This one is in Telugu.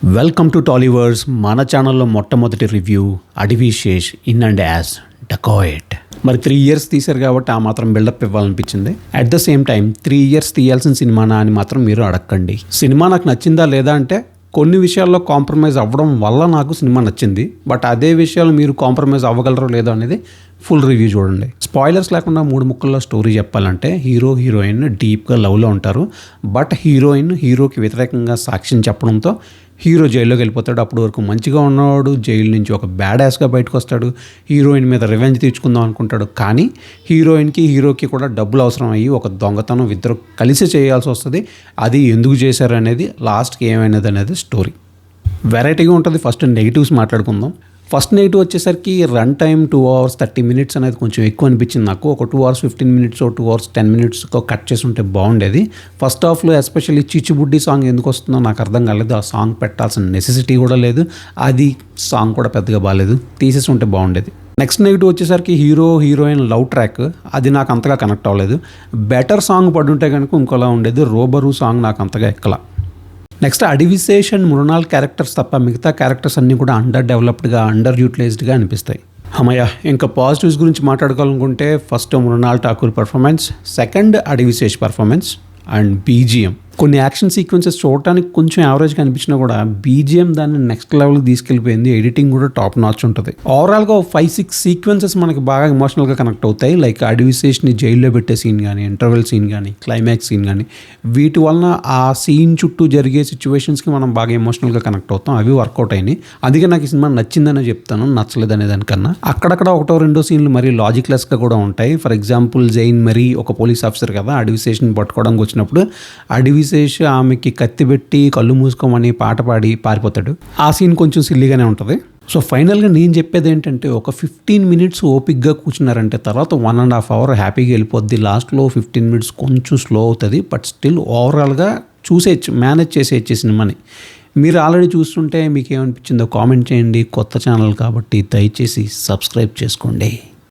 Welcome to టాలీవర్స్. మన ఛానల్లో మొట్టమొదటి review Adivi Sesh in and as Dacoit. మరి 3 years తీశారు కాబట్టి ఆ మాత్రం బిల్డప్ ఇవ్వాలనిపించింది. At the same time 3 years తీయాల్సిన సినిమానా అని మాత్రం మీరు అడగండి. సినిమా నాకు నచ్చిందా లేదా అంటే కొన్ని విషయాల్లో కాంప్రమైజ్ అవ్వడం వల్ల నాకు సినిమా నచ్చింది. బట్ అదే విషయాలు మీరు కాంప్రమైజ్ అవ్వగలరో లేదో అనేది ఫుల్ రివ్యూ చూడండి. స్పాయిలర్స్ లేకుండా 3 ముక్కల్లో స్టోరీ చెప్పాలంటే హీరో హీరోయిన్ డీప్గా లవ్లో ఉంటారు. బట్ హీరోకి వ్యతిరేకంగా సాక్ష్యం చెప్పడంతో హీరో జైల్లోకి వెళ్ళిపోతాడు. అప్పటి వరకు మంచిగా ఉన్నవాడు జైలు నుంచి ఒక బ్యాడ్ యాస్గా బయటకు వస్తాడు. హీరోయిన్ మీద రివెంజ్ తీర్చుకుందాం అనుకుంటాడు. కానీ హీరోకి కూడా డబ్బులు అవసరం అయ్యి ఒక దొంగతనం ఇద్దరు కలిసి చేయాల్సి వస్తుంది. అది ఎందుకు చేశారు అనేది లాస్ట్కి ఏమైనది అనేది స్టోరీ వెరైటీగా ఉంటుంది. ఫస్ట్ నెగిటివ్స్ మాట్లాడుకుందాం. ఫస్ట్ నెగిటివ్ వచ్చేసరికి రన్ టైం 2 hours 30 minutes అనేది కొంచెం ఎక్కువ అనిపించింది నాకు. ఒక 2 hours 15 minutes 2 hours 10 minutes cut చేసి ఉంటే బాగుండేది. ఫస్ట్ హాఫ్లో ఎస్పెషల్లీ చిచ్చుబుడ్డి సాంగ్ ఎందుకు వస్తుందో నాకు అర్థం కాలేదు. ఆ సాంగ్ పెట్టాల్సిన నెసెసిటీ కూడా లేదు. అది సాంగ్ కూడా పెద్దగా బాగాలేదు. తీసేసి ఉంటే బాగుండేది. నెక్స్ట్ నెగిటివ్ వచ్చేసరికి హీరోయిన్ లవ్ ట్రాక్ అది నాకు అంతగా కనెక్ట్ అవ్వలేదు. బెటర్ సాంగ్ పడుంటే కనుక ఇంకోలా ఉండేది. రోబరు సాంగ్ నాకు అంతగా ఎక్కలా. Next Adivi Sesh and Mrunal characters తప్ప మిగతా క్యారెక్టర్స్ అన్నీ కూడా అండర్ డెవలప్డ్గా అండర్ యూటిలైజ్డ్గా అనిపిస్తాయి. అమ్మయ్య, ఇంకా పాజిటివ్స్ గురించి మాట్లాడుకోవాలనుకుంటే first Mrunal Thakur performance, second Adivi Sesh performance and BGM. కొన్ని యాక్షన్ సీక్వెన్సెస్ చూడటానికి కొంచెం యావరేజ్గా అనిపించినా కూడా బీజిఎం దాన్ని నెక్స్ట్ లెవెల్కి తీసుకెళ్ళిపోయింది. ఎడిటింగ్ కూడా టాప్ నాచ్ ఉంటుంది. ఓవరాల్గా 5-6 సీక్వెన్సెస్ మనకి బాగా ఎమోషనల్గా కనెక్ట్ అవుతాయి. లైక్ అడవిశేష్ని జైల్లో పెట్టే సీన్ కానీ, ఇంటర్వెల్ సీన్ కానీ, క్లైమాక్స్ సీన్ కానీ, వీటి వలన ఆ సీన్ చుట్టూ జరిగే సిచ్యువేషన్స్కి మనం బాగా ఎమోషనల్గా కనెక్ట్ అవుతాం. అవి వర్కౌట్ అయినాయి. అందుకే నాకు ఈ సినిమా నచ్చిందనే చెప్తాను, నచ్చలేదనే దానికన్నా. అక్కడక్కడ 1-2 సీన్లు మరీ లాజిక్లెస్గా కూడా ఉంటాయి. ఫర్ ఎగ్జాంపుల్ జైన్ మరీ ఒక పోలీస్ ఆఫీసర్ కదా, అడవిశేష్ని పట్టుకోవడానికి వచ్చినప్పుడు అడవిశేష్ ఆమెకి కత్తి పెట్టి కళ్ళు మూసుకోమని పాట పాడి పారిపోతాడు. ఆ సీన్ కొంచెం సిల్లీగానే ఉంటుంది. సో ఫైనల్గా నేను చెప్పేది ఏంటంటే ఒక 15 minutes ఓపిక్గా కూర్చున్నారంటే తర్వాత 1.5 hour హ్యాపీగా వెళ్ళిపోద్ది. లాస్ట్లో 15 minutes కొంచెం స్లో అవుతుంది. బట్ స్టిల్ ఓవరాల్గా చూసేయచ్చు, మేనేజ్ చేసేయచ్చు సినిమాని. మీరు ఆల్రెడీ చూస్తుంటే మీకు ఏమనిపించిందో కామెంట్ చేయండి. కొత్త ఛానల్ కాబట్టి దయచేసి సబ్స్క్రైబ్ చేసుకోండి.